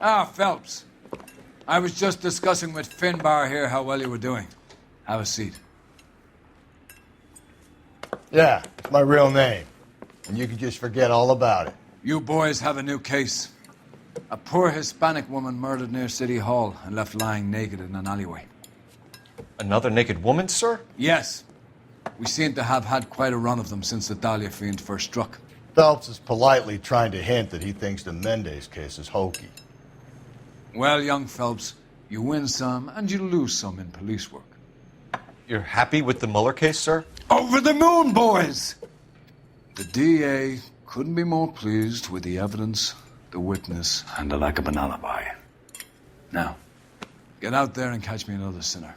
Ah, Phelps. I was just discussing with Finbar here how well you were doing. Have a seat. Yeah, it's my real name. And you can just forget all about it. You boys have a new case. A poor Hispanic woman murdered near City Hall and left lying naked in an alleyway. Another naked woman, sir? Yes. We seem to have had quite a run of them since the Dahlia fiend first struck. Phelps is politely trying to hint that he thinks the Mendez case is hokey. Well, young Phelps, you win some and you lose some in police work. You're happy with the Mueller case, sir? Over the moon, boys! The DA couldn't be more pleased with the evidence, the witness, and the lack of an alibi. Now, get out there and catch me another sinner.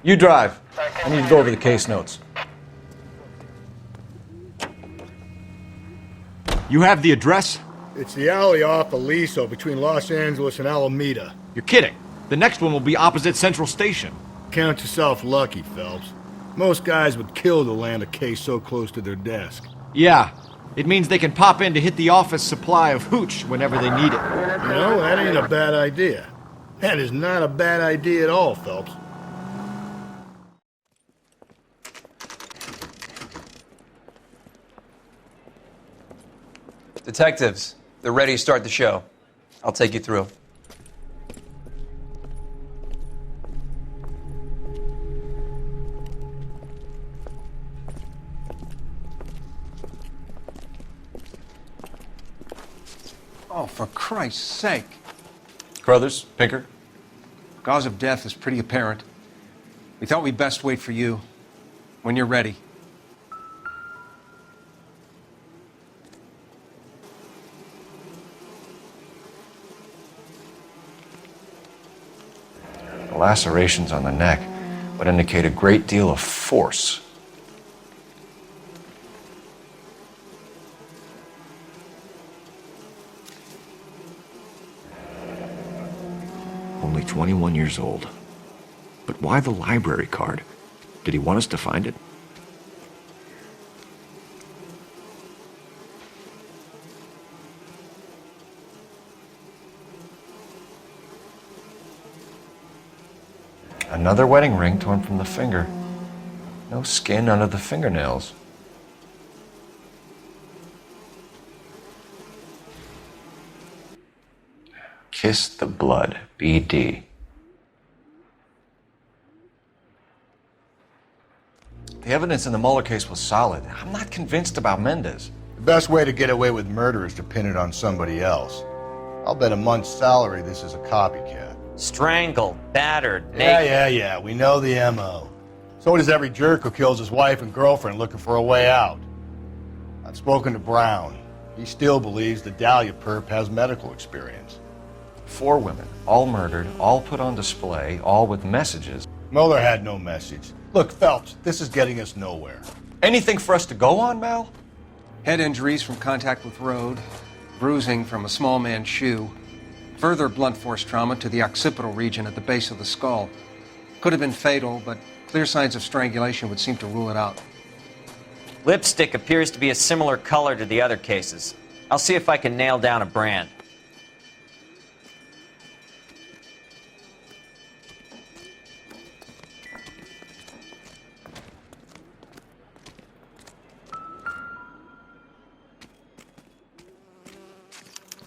You drive. I need to go over the case notes. You have the address? It's the alley off Aliso between Los Angeles and Alameda. You're kidding. The next one will be opposite Central Station. Count yourself lucky, Phelps. Most guys would kill to land a case so close to their desk. Yeah. It means they can pop in to hit the office supply of hooch whenever they need it. You know, that ain't a bad idea. That is not a bad idea at all, Phelps. Detectives, they're ready to start the show. I'll take you through. Oh, for Christ's sake. Crothers, Pinker. Cause of death is pretty apparent. We thought we'd best wait for you. When you're ready. The lacerations on the neck would indicate a great deal of force. Only 21 years old. But why the library card? Did he want us to find it? Another wedding ring torn from the finger. No skin under the fingernails. Kiss the blood, BD. The evidence in the Mueller case was solid. I'm not convinced about Mendez. The best way to get away with murder is to pin it on somebody else. I'll bet a month's salary this is a copycat. Strangled, battered, naked. Yeah. We know the M.O. So does every jerk who kills his wife and girlfriend looking for a way out. I've spoken to Brown. He still believes the Dahlia perp has medical experience. 4 women, all murdered, all put on display, all with messages. Mueller had no message. Look, Phelps, this is getting us nowhere. Anything for us to go on, Mal? Head injuries from contact with road, bruising from a small man's shoe, further blunt force trauma to the occipital region at the base of the skull. Could have been fatal, but clear signs of strangulation would seem to rule it out. Lipstick appears to be a similar color to the other cases. I'll see if I can nail down a brand.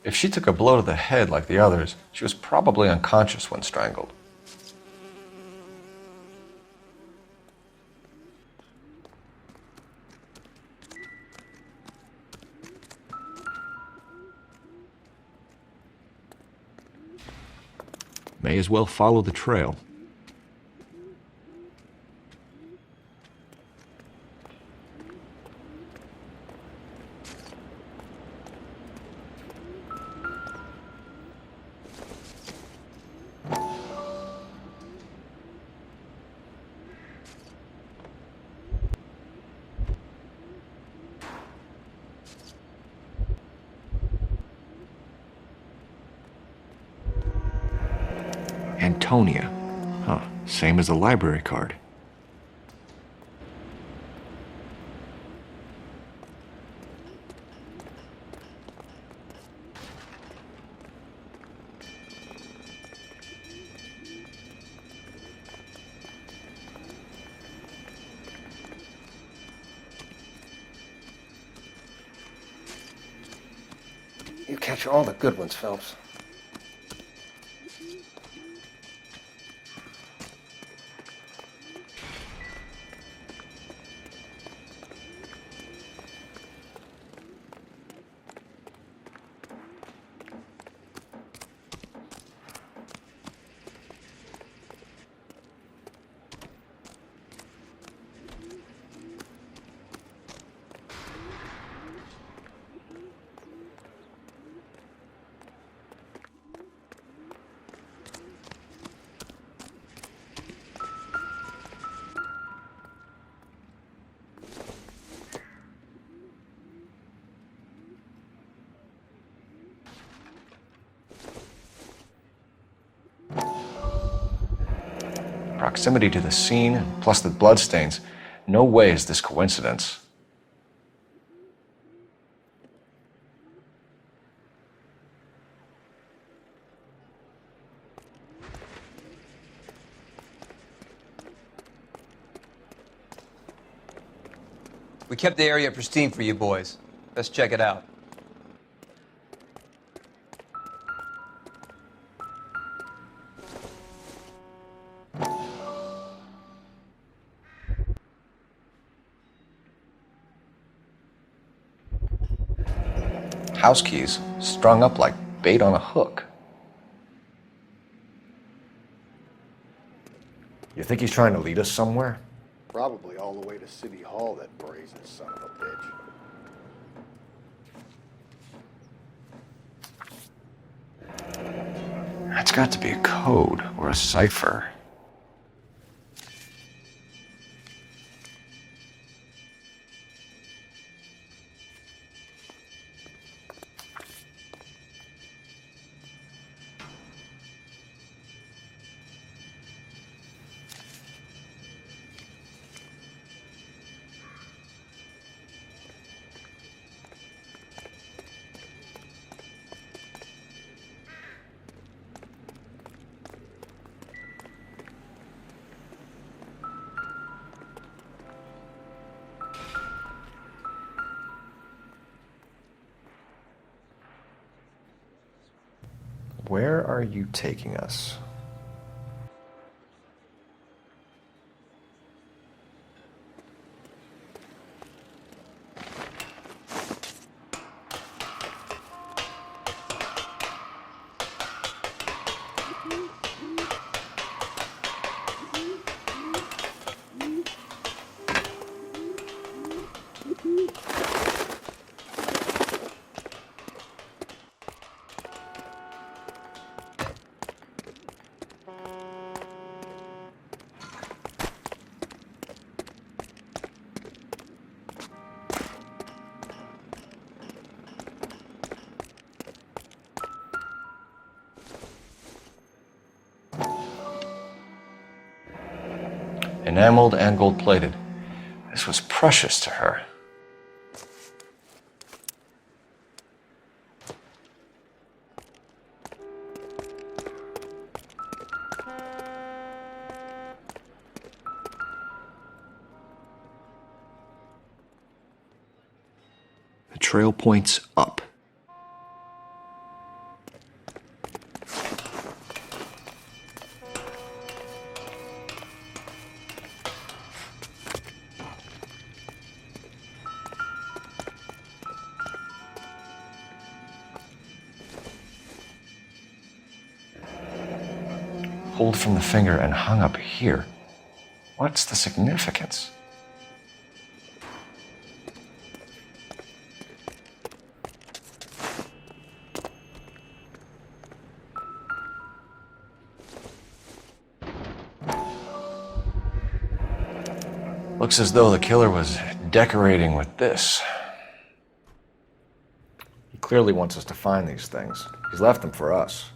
If she took a blow to the head like the others, she was probably unconscious when strangled. May as well follow the trail. Antonia. Huh, same as the library card. You catch all the good ones, Phelps. Proximity to the scene, plus the bloodstains. No way is this coincidence. We kept the area pristine for you boys. Let's check it out. House keys strung up like bait on a hook. You think he's trying to lead us somewhere? Probably all the way to City Hall, that brazen son of a bitch. That's got to be a code or a cipher. Where are you taking us? Enameled and gold-plated. This was precious to her. The trail points up. Pulled from the finger and hung up here. What's the significance? Looks as though the killer was decorating with this. He clearly wants us to find these things. He's left them for us.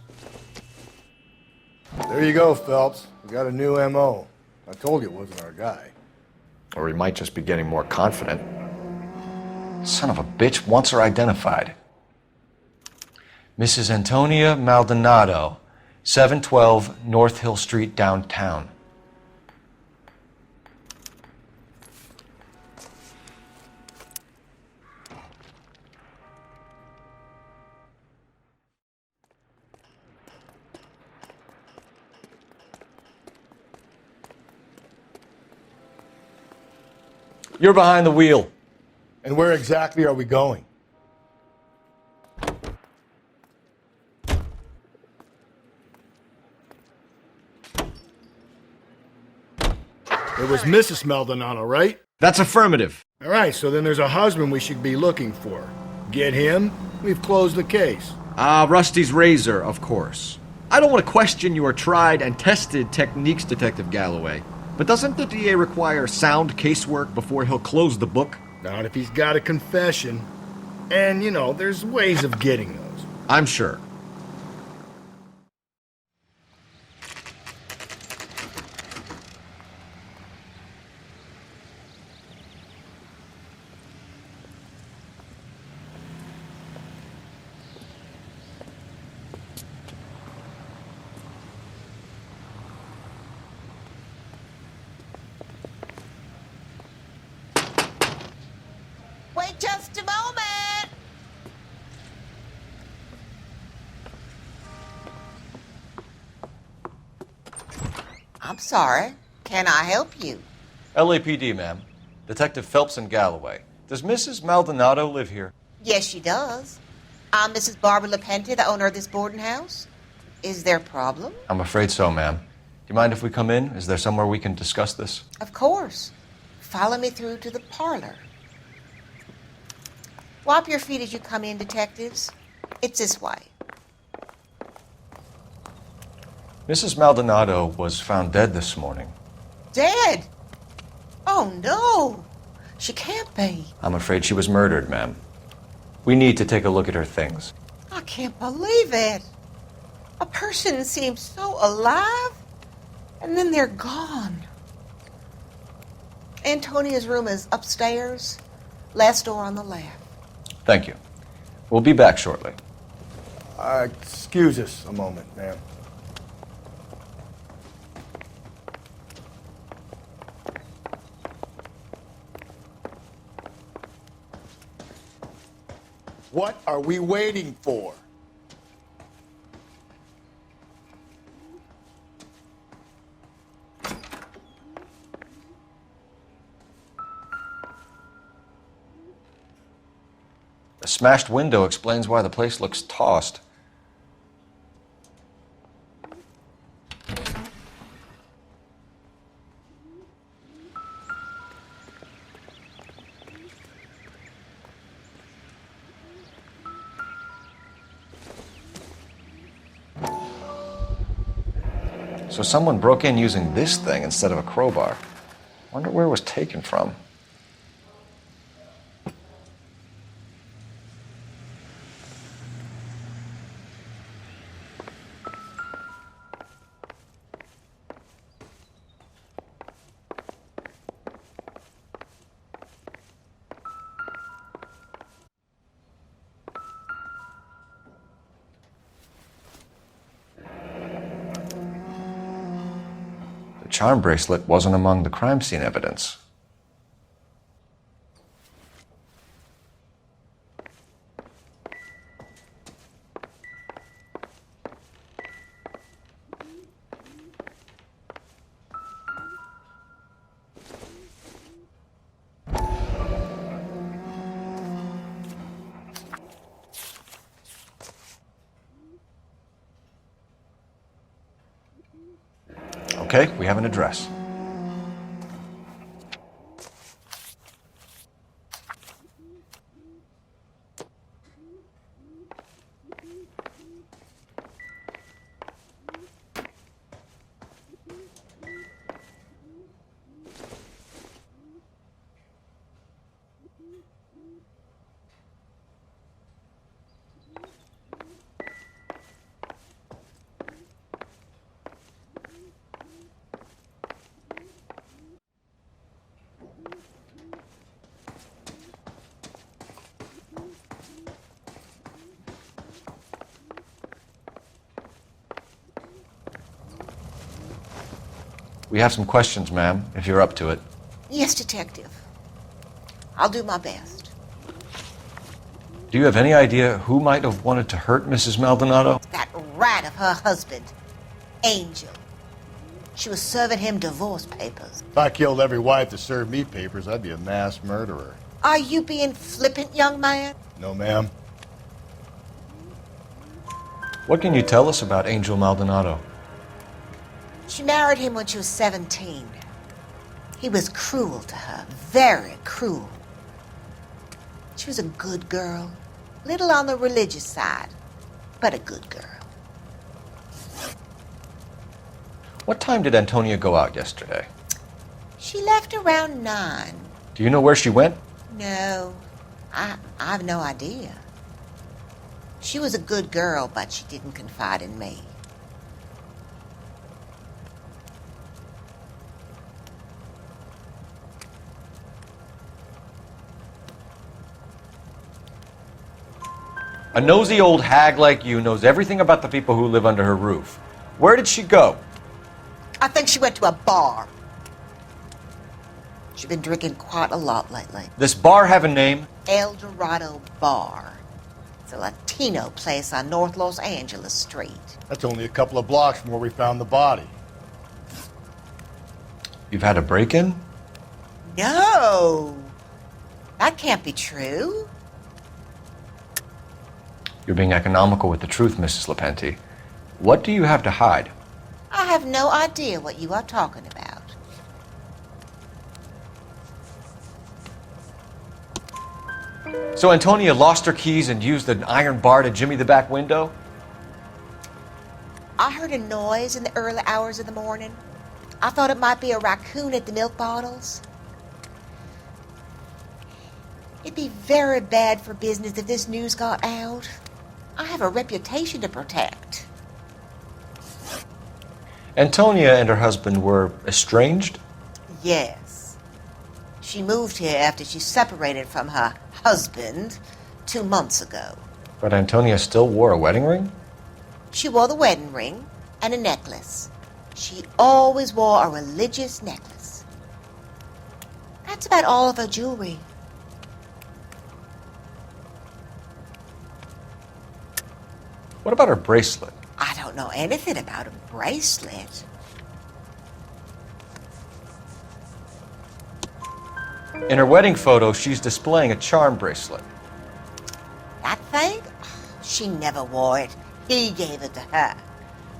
There you go, Phelps. We got a new M.O. I told you it wasn't our guy. Or he might just be getting more confident. Son of a bitch wants her identified. Mrs. Antonia Maldonado, 712 North Hill Street, downtown. You're behind the wheel. And where exactly are we going? It was Mrs. Maldonado, right? That's affirmative. All right, so then there's a husband we should be looking for. Get him, we've closed the case. Rusty's razor, of course. I don't want to question your tried and tested techniques, Detective Galloway. But doesn't the DA require sound casework before he'll close the book? Not if he's got a confession. And, you know, there's ways of getting those. I'm sure. Wait just a moment! I'm sorry. Can I help you? LAPD, ma'am. Detective Phelps and Galloway. Does Mrs. Maldonado live here? Yes, she does. I'm Mrs. Barbara LaPente, the owner of this boarding house. Is there a problem? I'm afraid so, ma'am. Do you mind if we come in? Is there somewhere we can discuss this? Of course. Follow me through to the parlor. Wipe your feet as you come in, detectives. It's this way. Mrs. Maldonado was found dead this morning. Dead? Oh, no. She can't be. I'm afraid she was murdered, ma'am. We need to take a look at her things. I can't believe it. A person seems so alive, and then they're gone. Antonia's room is upstairs, last door on the left. Thank you. We'll be back shortly. Excuse us a moment, ma'am. What are we waiting for? The smashed window explains why the place looks tossed. So someone broke in using this thing instead of a crowbar. Wonder where it was taken from. The charm bracelet wasn't among the crime scene evidence. Okay, we have an address. We have some questions, ma'am, if you're up to it. Yes, Detective. I'll do my best. Do you have any idea who might have wanted to hurt Mrs. Maldonado? That rat of her husband, Angel. She was serving him divorce papers. If I killed every wife that served me papers, I'd be a mass murderer. Are you being flippant, young man? No, ma'am. What can you tell us about Angel Maldonado? She married him when she was 17. He was cruel to her, very cruel. She was a good girl, little on the religious side, but a good girl. What time did Antonia go out yesterday? She left around 9. Do you know where she went? No, I've no idea. She was a good girl, but she didn't confide in me. A nosy old hag like you knows everything about the people who live under her roof. Where did she go? I think she went to a bar. She's been drinking quite a lot lately. This bar have a name? El Dorado Bar. It's a Latino place on North Los Angeles Street. That's only a couple of blocks from where we found the body. You've had a break-in? No! That can't be true. You're being economical with the truth, Mrs. Lepenti. What do you have to hide? I have no idea what you are talking about. So Antonia lost her keys and used an iron bar to jimmy the back window? I heard a noise in the early hours of the morning. I thought it might be a raccoon at the milk bottles. It'd be very bad for business if this news got out. I have a reputation to protect. Antonia and her husband were estranged? Yes. She moved here after she separated from her husband 2 months ago. But Antonia still wore a wedding ring? She wore the wedding ring and a necklace. She always wore a religious necklace. That's about all of her jewelry. What about her bracelet? I don't know anything about a bracelet. In her wedding photo, she's displaying a charm bracelet. That thing? She never wore it. He gave it to her.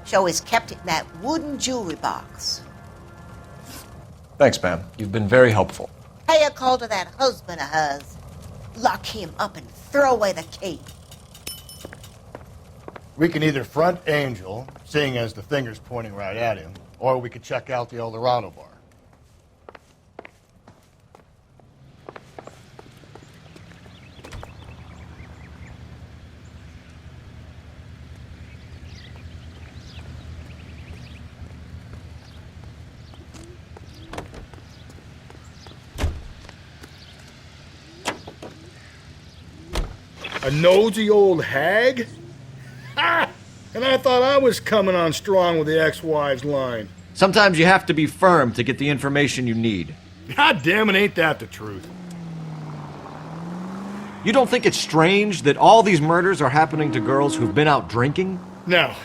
She always kept it in that wooden jewelry box. Thanks, ma'am. You've been very helpful. Pay a call to that husband of hers. Lock him up and throw away the key. We can either front Angel, seeing as the finger's pointing right at him, or we could check out the El Dorado bar. A nosy old hag? Ha! And I thought I was coming on strong with the ex-wives line. Sometimes you have to be firm to get the information you need. God damn it, ain't that the truth? You don't think it's strange that all these murders are happening to girls who've been out drinking? No.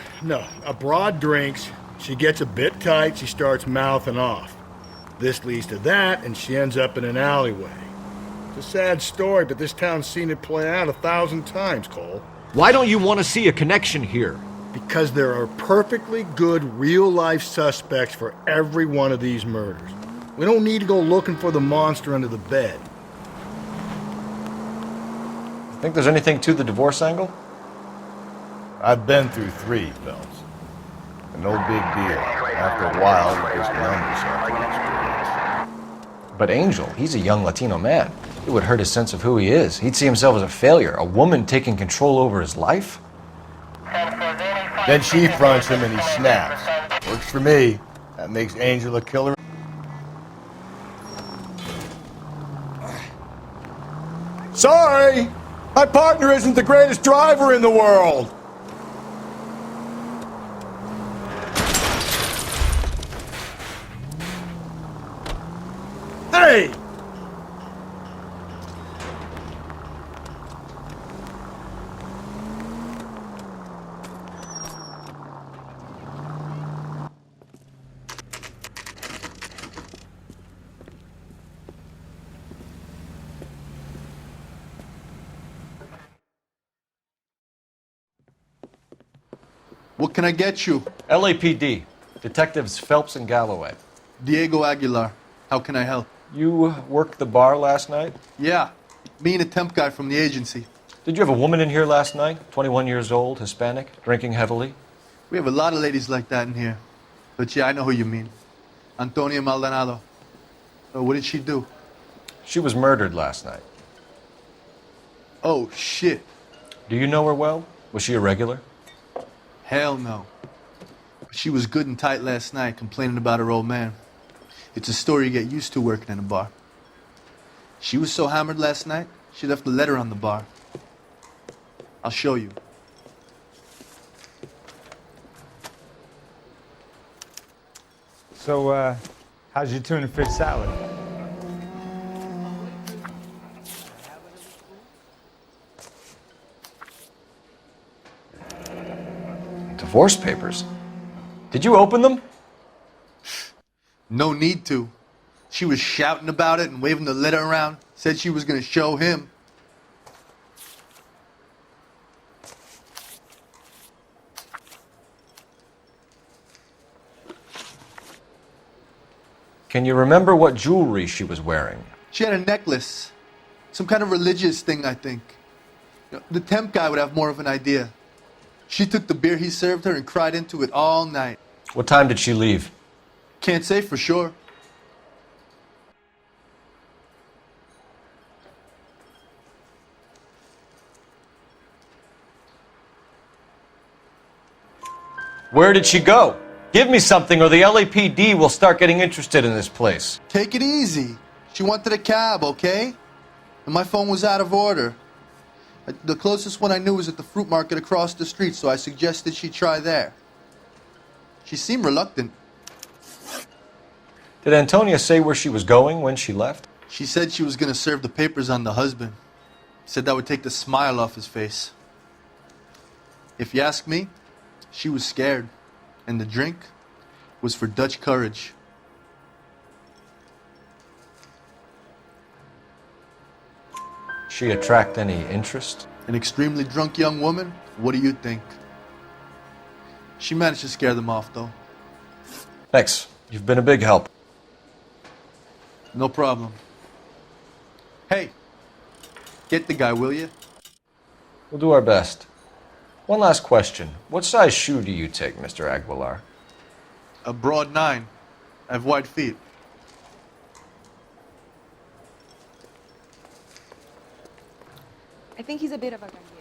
A broad drinks, she gets a bit tight, she starts mouthing off. This leads to that, and she ends up in an alleyway. It's a sad story, but this town's seen it play out 1,000 times, Cole. Why don't you want to see a connection here? Because there are perfectly good real-life suspects for every one of these murders. We don't need to go looking for the monster under the bed. Think there's anything to the divorce angle? I've been through 3, Phelps. And no big deal. After a while, you just numb yourself to the experience. But Angel, he's a young Latino man. It would hurt his sense of who he is. He'd see himself as a failure, a woman taking control over his life. Then she fronts him and he snaps. Works for me. That makes Angel a killer. Sorry! My partner isn't the greatest driver in the world! Hey! What can I get you? LAPD. Detectives Phelps and Galloway. Diego Aguilar. How can I help? You worked the bar last night? Yeah, me and a temp guy from the agency. Did you have a woman in here last night? 21 years old, Hispanic, drinking heavily? We have a lot of ladies like that in here. But yeah, I know who you mean. Antonia Maldonado. What did she do? She was murdered last night. Oh, shit. Do you know her well? Was she a regular? Hell no. She was good and tight last night, complaining about her old man. It's a story you get used to working in a bar. She was so hammered last night, she left a letter on the bar. I'll show you. So, how's your tuna fish salad? Divorce papers? Did you open them? No need to. She was shouting about it and waving the letter around. Said she was going to show him. Can you remember what jewelry she was wearing? She had a necklace. Some kind of religious thing, I think. The temp guy would have more of an idea. She took the beer he served her and cried into it all night. What time did she leave? Can't say for sure. Where did she go? Give me something or the LAPD will start getting interested in this place. Take it easy. She wanted a cab, okay? And my phone was out of order. The closest one I knew was at the fruit market across the street, so I suggested she try there. She seemed reluctant. Did Antonia say where she was going when she left? She said she was going to serve the papers on the husband. Said that would take the smile off his face. If you ask me, she was scared. And the drink was for Dutch courage. She attract any interest? An extremely drunk young woman? What do you think? She managed to scare them off, though. Thanks. You've been a big help. No problem. Hey, get the guy, will you? We'll do our best. One last question. What size shoe do you take, Mr. Aguilar? A broad 9. I have wide feet. I think he's a bit of a grandiose.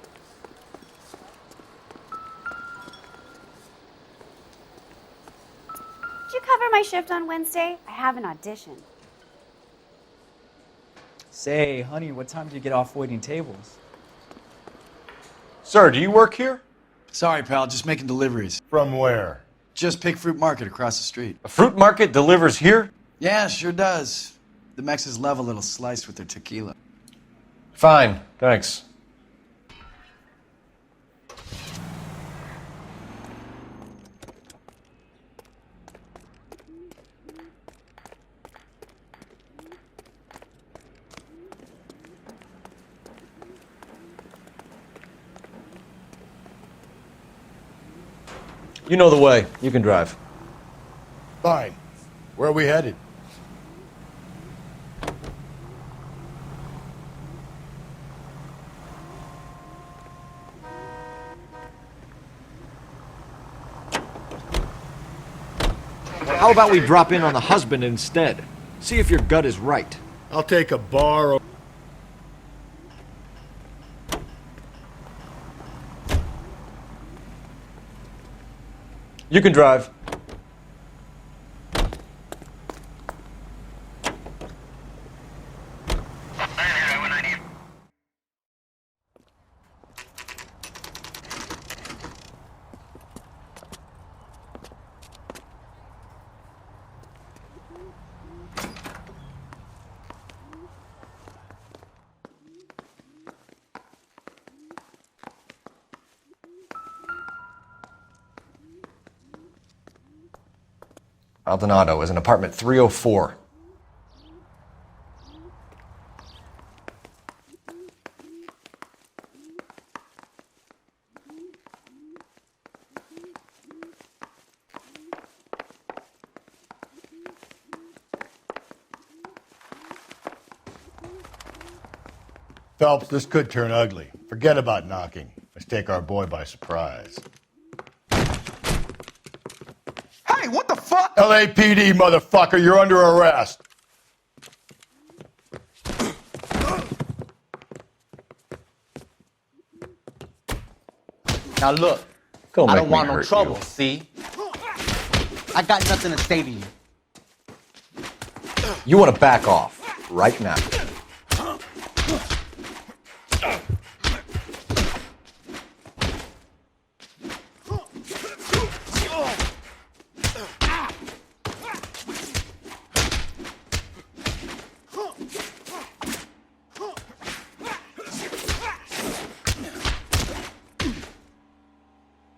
Did you cover my shift on Wednesday? I have an audition. Say, honey, what time do you get off waiting tables? Sir, do you work here? Sorry, pal, just making deliveries. From where? Just Pick Fruit Market across the street. A fruit market delivers here? Yeah, sure does. The Mexes love a little slice with their tequila. Fine, thanks. You know the way. You can drive. Fine. Where are we headed? How about we drop in on the husband instead? See if your gut is right. I'll take a bar. You can drive. Maldonado is in apartment 304. Phelps, this could turn ugly. Forget about knocking. Let's take our boy by surprise. Hey, what the fuck? LAPD, motherfucker, you're under arrest. Now look, Don't I make don't me want no hurt trouble, you. see? I got nothing to say to you. You want to back off right now.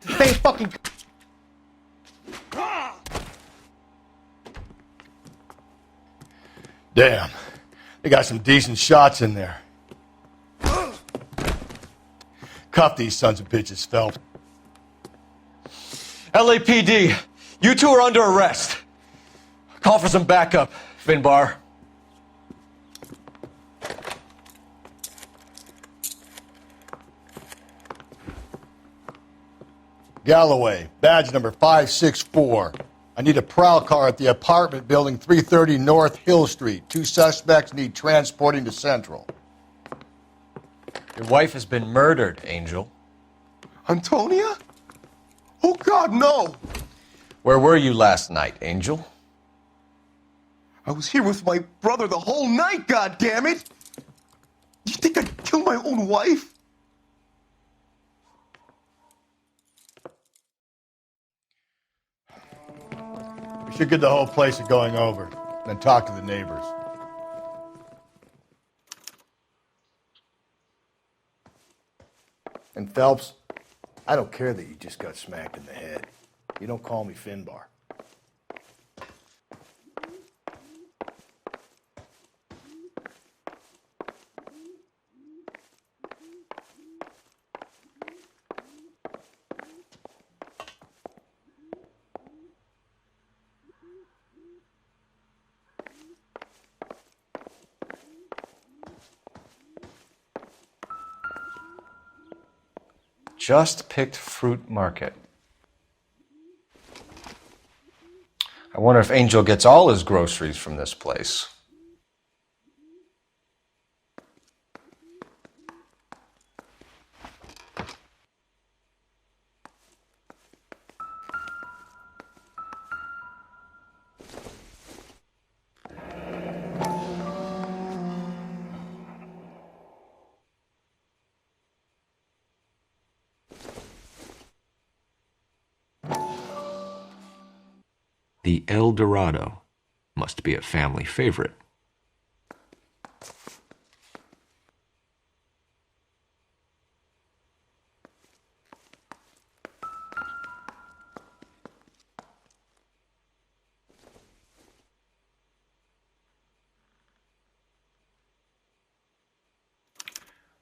Stay fucking... Damn, they got some decent shots in there. Cuff these sons of bitches, Phelps. LAPD, you two are under arrest. Call for some backup, Finbar. Galloway, badge number 564. I need a prowl car at the apartment building 330 North Hill Street. 2 suspects need transporting to Central. Your wife has been murdered, Angel. Antonia? Oh God, no! Where were you last night, Angel? I was here with my brother the whole night, goddammit! You think I'd kill my own wife? We should get the whole place going over, then talk to the neighbors. And Phelps, I don't care that you just got smacked in the head. You don't call me Finbar. Just picked fruit market. I wonder if Angel gets all his groceries from this place. The El Dorado must be a family favorite.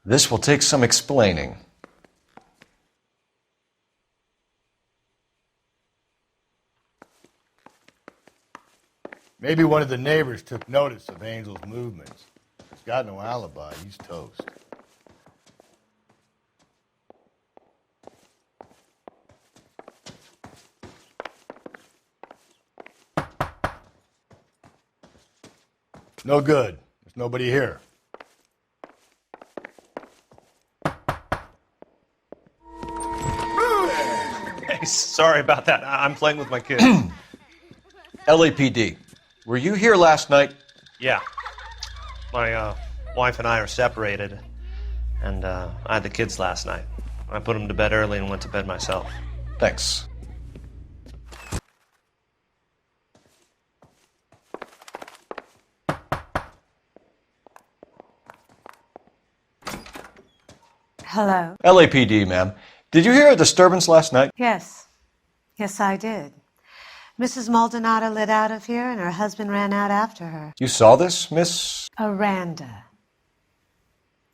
This will take some explaining. Maybe one of the neighbors took notice of Angel's movements. He's got no alibi. He's toast. No good. There's nobody here. Hey, sorry about that. I'm playing with my kid. LAPD, were you here last night? Yeah. My wife and I are separated, and I had the kids last night. I put them to bed early and went to bed myself. Thanks. Hello? LAPD, ma'am. Did you hear a disturbance last night? Yes. Yes, I did. Mrs. Maldonado lit out of here and her husband ran out after her. You saw this, Miss? Aranda.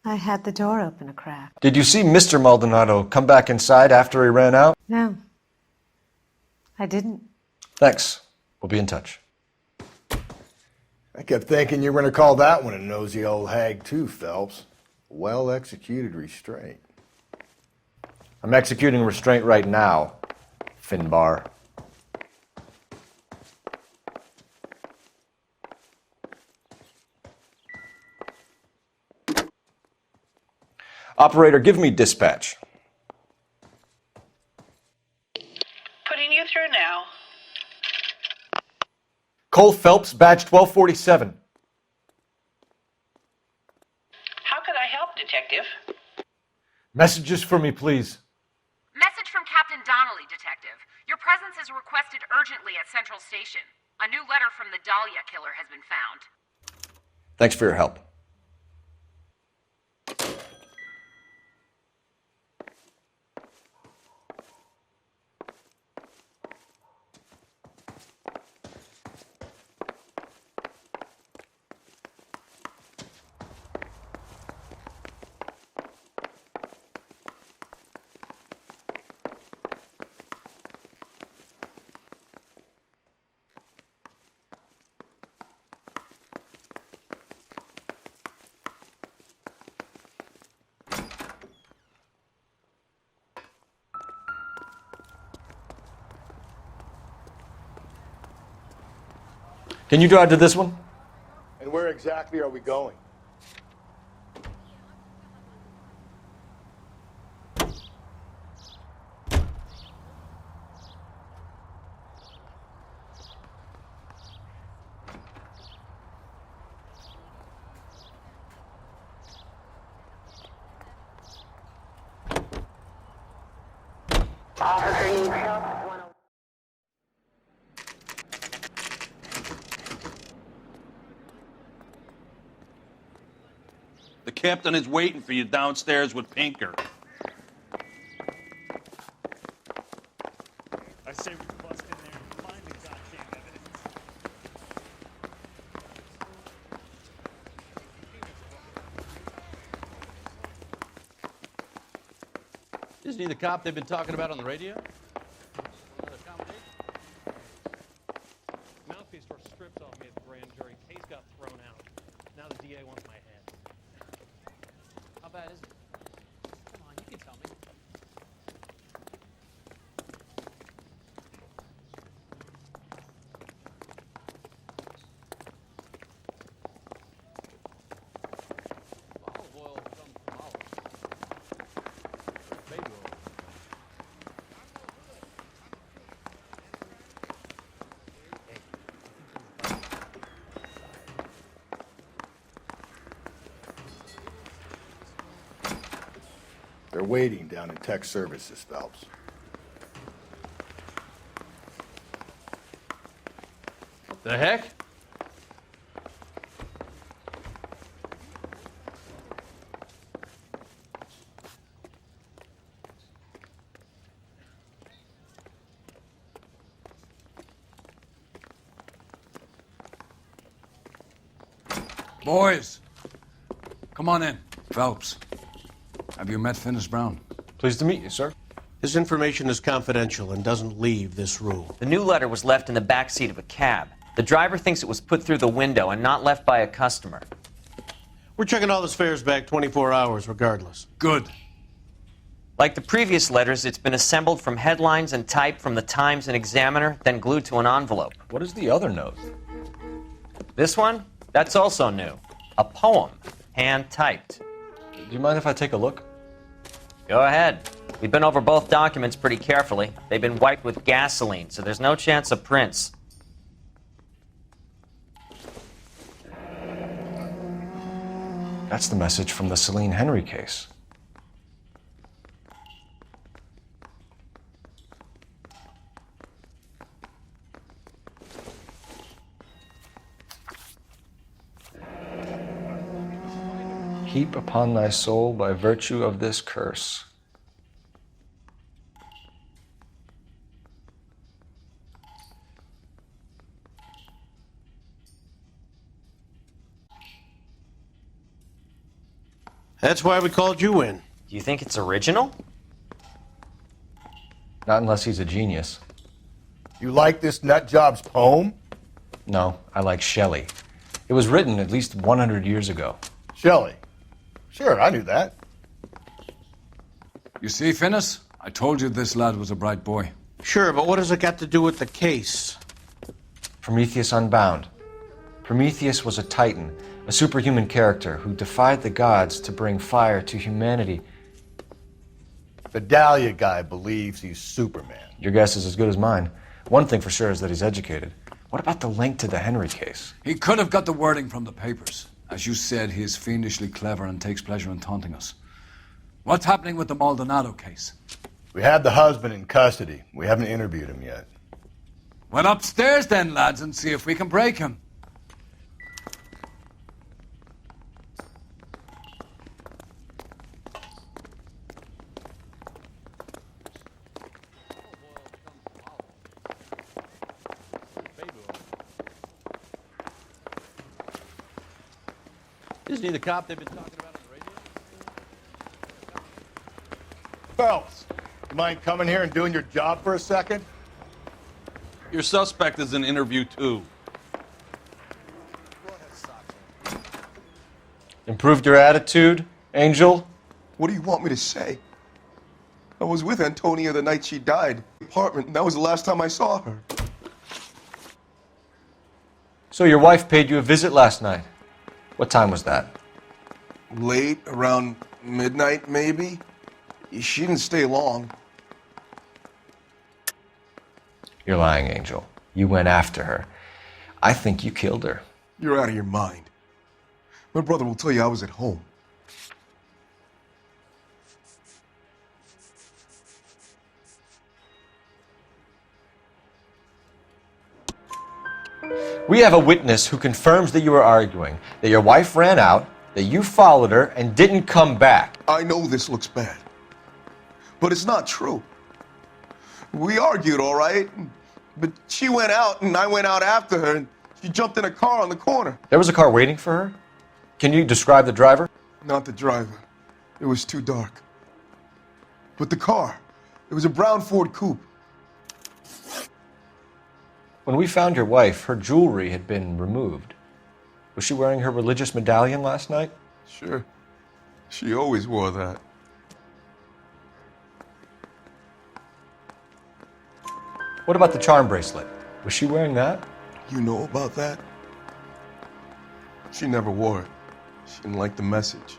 I had the door open a crack. Did you see Mr. Maldonado come back inside after he ran out? No. I didn't. Thanks. We'll be in touch. I kept thinking you were going to call that one a nosy old hag too, Phelps. Well-executed restraint. I'm executing restraint right now, Finbar. Operator, give me dispatch. Putting you through now. Cole Phelps, badge 1247. How could I help, Detective? Messages for me, please. Message from Captain Donnelly, Detective. Your presence is requested urgently at Central Station. A new letter from the Dahlia killer has been found. Thanks for your help. Can you drive to this one? And where exactly are we going? Officer needs help. The captain is waiting for you downstairs with Pinker. I say we bust in there and find the goddamn evidence. Isn't he the cop they've been talking about on the radio? Mouthpiece tore strips off me at the grand jury. Case got thrown out. Now the DA wants my head. How bad is it? Come on, you can tell me. Olive oil comes from olives. Baby oil. They're waiting down in tech services, Phelps. What the heck? Boys, come on in. Phelps, have you met Finis Brown? Pleased to meet you, sir. This information is confidential and doesn't leave this room. The new letter was left in the back seat of a cab. The driver thinks it was put through the window and not left by a customer. We're checking all this fares back 24 hours regardless. Good. Like the previous letters, it's been assembled from headlines and type from the Times and Examiner, then glued to an envelope. What is the other note? This one? That's also new. A poem, hand-typed. Do you mind if I take a look? Go ahead. We've been over both documents pretty carefully. They've been wiped with gasoline, so there's no chance of prints. That's the message from the Celine Henry case. Heap upon thy soul by virtue of this curse. That's why we called you in. Do you think it's original? Not unless he's a genius. You like this nutjob's poem? No, I like Shelley. It was written at least 100 years ago. Shelley? Sure, I knew that. You see, Finnis? I told you this lad was a bright boy. Sure, but what has it got to do with the case? Prometheus Unbound. Prometheus was a titan, a superhuman character who defied the gods to bring fire to humanity. The Dahlia guy believes he's Superman. Your guess is as good as mine. One thing for sure is that he's educated. What about the link to the Henry case? He could have got the wording from the papers. As you said, he is fiendishly clever and takes pleasure in taunting us. What's happening with the Maldonado case? We have the husband in custody. We haven't interviewed him yet. Well, upstairs then, lads, and see if we can break him. Isn't he the cop they've been talking about on the radio? Phelps, you mind coming here and doing your job for a second? Your suspect is in interview 2. Improved your attitude, Angel? What do you want me to say? I was with Antonia the night she died. Apartment, and that was the last time I saw her. So your wife paid you a visit last night. What time was that? Late, around midnight, maybe. She didn't stay long. You're lying, Angel. You went after her. I think you killed her. You're out of your mind. My brother will tell you I was at home. We have a witness who confirms that you were arguing, that your wife ran out, that you followed her, and didn't come back. I know this looks bad, but it's not true. We argued, all right, but she went out and I went out after her, and she jumped in a car on the corner. There was a car waiting for her? Can you describe the driver? Not the driver. It was too dark. But the car, it was a brown Ford coupe. When we found your wife, her jewelry had been removed. Was she wearing her religious medallion last night? Sure. She always wore that. What about the charm bracelet? Was she wearing that? You know about that? She never wore it. She didn't like the message.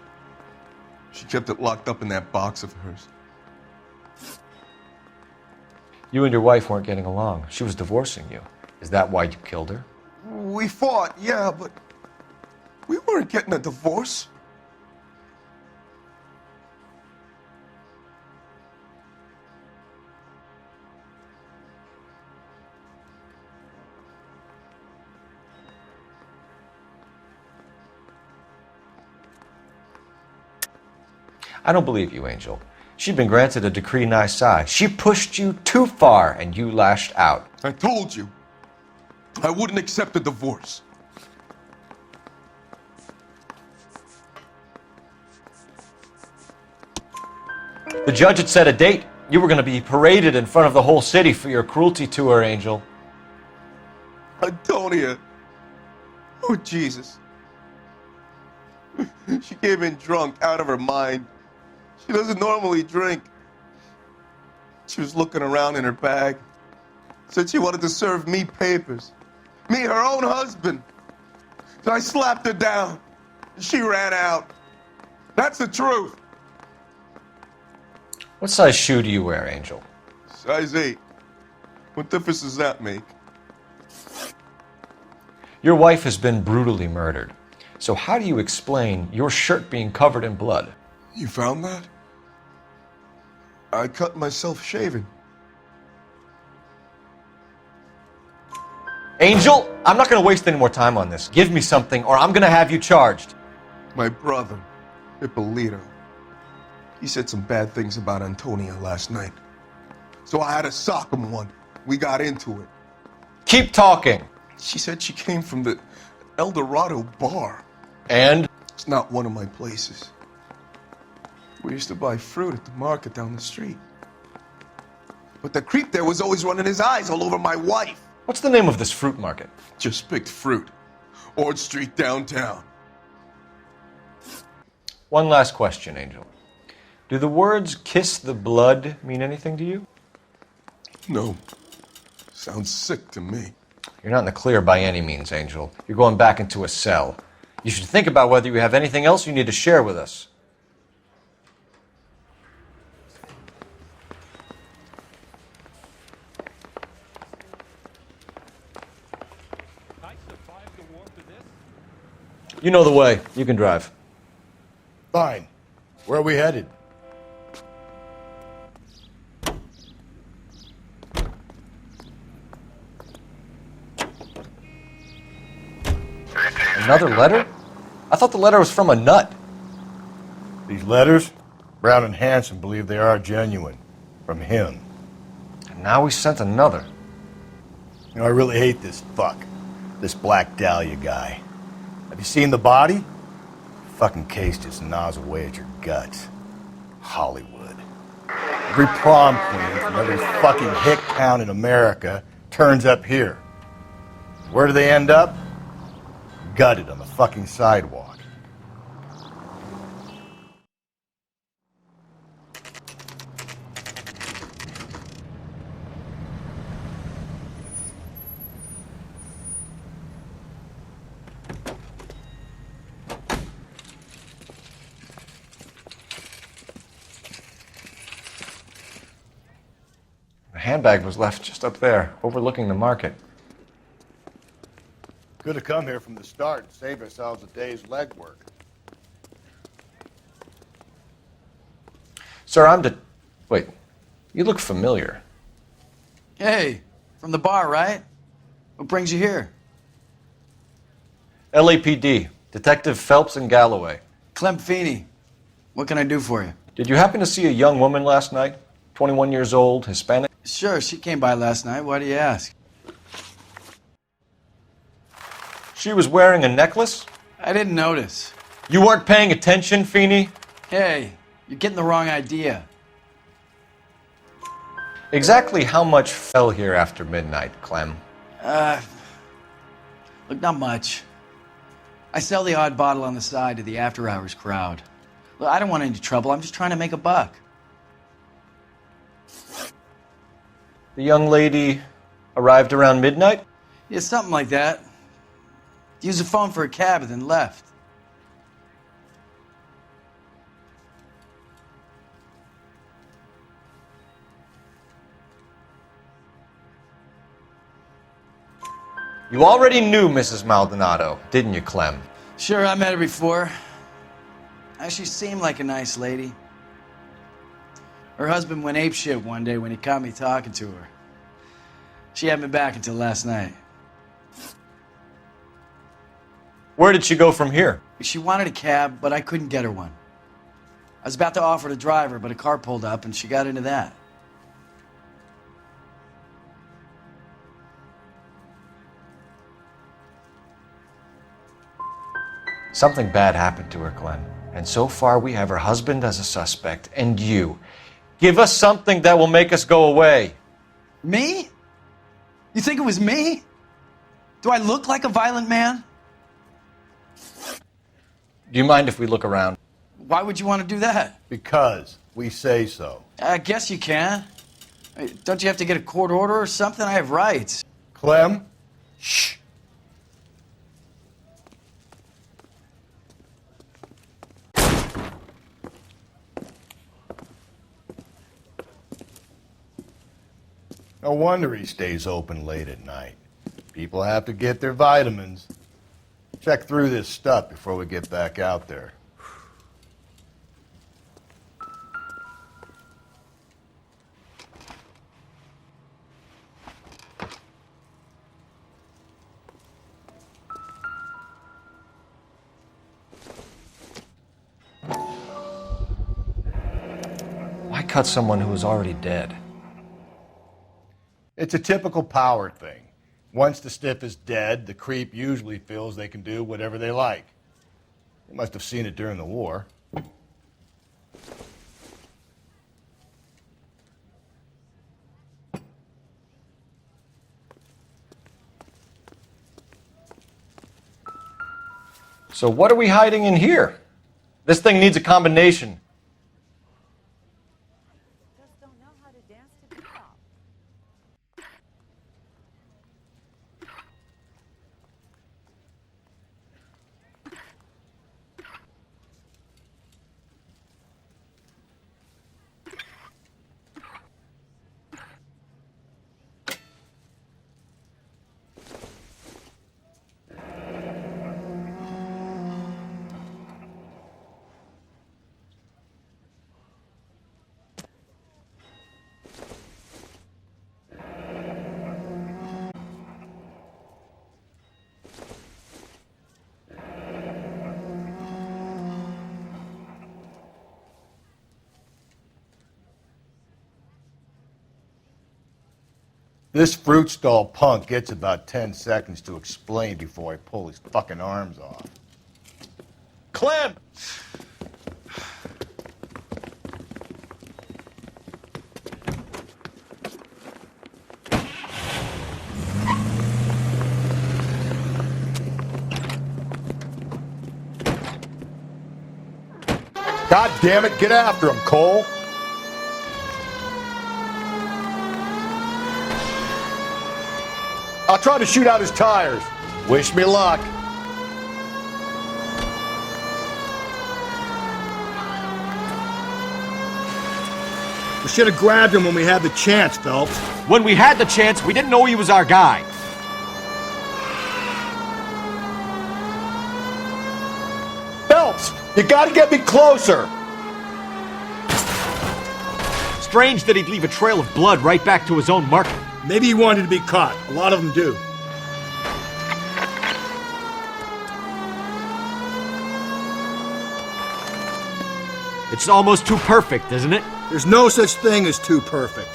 She kept it locked up in that box of hers. You and your wife weren't getting along. She was divorcing you. Is that why you killed her? We fought, yeah, but we weren't getting a divorce. I don't believe you, Angel. She'd been granted a decree nisi. She pushed you too far, and you lashed out. I told you. I wouldn't accept a divorce. The judge had set a date. You were going to be paraded in front of the whole city for your cruelty to her, Angel. Antonia. Oh, Jesus. She came in drunk, out of her mind. She doesn't normally drink. She was looking around in her bag. Said she wanted to serve me papers. Me, her own husband. So I slapped her down. She ran out. That's the truth. What size shoe do you wear, Angel? Size 8. What difference does that make? Your wife has been brutally murdered. So how do you explain your shirt being covered in blood? You found that? I cut myself shaving. Angel, I'm not going to waste any more time on this. Give me something or I'm going to have you charged. My brother, Ippolito, he said some bad things about Antonia last night. So I had to sock him one. We got into it. Keep talking. She said she came from the El Dorado bar. And? It's not one of my places. We used to buy fruit at the market down the street. But the creep there was always running his eyes all over my wife. What's the name of this fruit market? Just picked fruit. Ord Street downtown. One last question, Angel. Do the words kiss the blood mean anything to you? No. Sounds sick to me. You're not in the clear by any means, Angel. You're going back into a cell. You should think about whether you have anything else you need to share with us. You know the way. You can drive. Fine. Where are we headed? Another letter? I thought the letter was from a nut. These letters? Brown and Hanson believe they are genuine. From him. And now we sent another. You know, I really hate this fuck. This Black Dahlia guy. Have you seen the body? Fucking case just gnaws away at your guts. Hollywood. Every prom queen from every fucking hick town in America turns up here. Where do they end up? Gutted on the fucking sidewalk. The handbag was left just up there, overlooking the market. Could have come here from the start and saved ourselves a day's legwork. Sir, Wait, you look familiar. Hey, from the bar, right? What brings you here? LAPD, Detective Phelps and Galloway. Clem Feeney. What can I do for you? Did you happen to see a young woman last night? 21 years old, Hispanic? Sure, she came by last night. Why do you ask? She was wearing a necklace? I didn't notice. You weren't paying attention, Feeney? Hey, you're getting the wrong idea. Exactly how much fell here after midnight, Clem? Look, not much. I sell the odd bottle on the side to the after-hours crowd. Look, I don't want any trouble. I'm just trying to make a buck. The young lady arrived around midnight? Yeah, something like that. Used the phone for a cab and then left. You already knew Mrs. Maldonado, didn't you, Clem? Sure, I met her before. She seemed like a nice lady. Her husband went apeshit one day when he caught me talking to her. She hadn't been back until last night. Where did she go from here? She wanted a cab, but I couldn't get her one. I was about to offer to drive her, but a car pulled up and she got into that. Something bad happened to her, Clem. And so far we have her husband as a suspect, and you. Give us something that will make us go away. Me? You think it was me? Do I look like a violent man? Do you mind if we look around? Why would you want to do that? Because we say so. I guess you can. Don't you have to get a court order or something? I have rights. Clem? Shh. No wonder he stays open late at night. People have to get their vitamins. Check through this stuff before we get back out there. Why cut someone who is already dead? It's a typical power thing. Once the stiff is dead, the creep usually feels they can do whatever they like. They must have seen it during the war. So what are we hiding in here? This thing needs a combination. This fruit stall punk gets about 10 seconds to explain before I pull his fucking arms off. Clem! God damn it, get after him, Cole! I'll try to shoot out his tires. Wish me luck. We should have grabbed him when we had the chance, Phelps. When we had the chance, we didn't know he was our guy. Phelps, you gotta get me closer. Strange that he'd leave a trail of blood right back to his own market. Maybe he wanted to be caught. A lot of them do. It's almost too perfect, isn't it? There's no such thing as too perfect.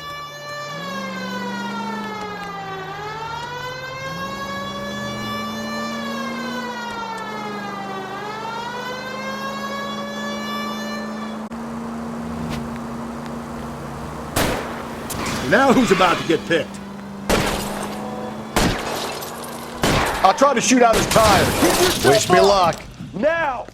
Now who's about to get picked? I'll try to shoot out his tires. Wish me luck. Now!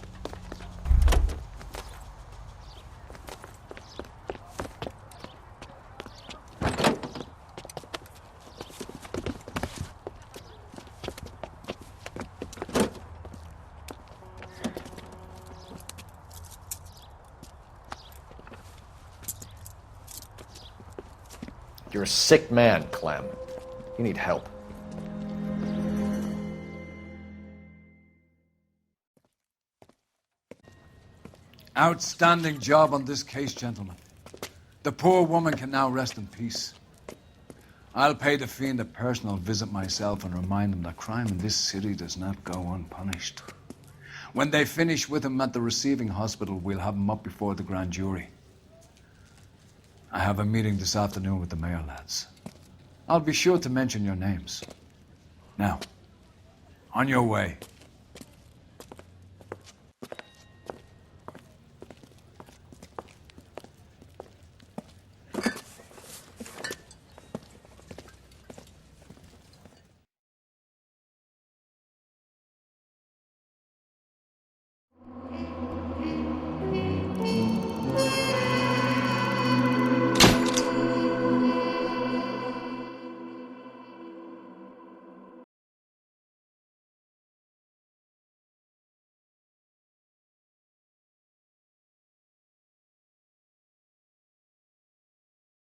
You're a sick man, Clem. You need help. Outstanding job on this case, gentlemen. The poor woman can now rest in peace. I'll pay the fiend a personal visit myself and remind him that crime in this city does not go unpunished. When they finish with him at the receiving hospital, we'll have him up before the grand jury. I have a meeting this afternoon with the mayor, lads. I'll be sure to mention your names. Now, on your way.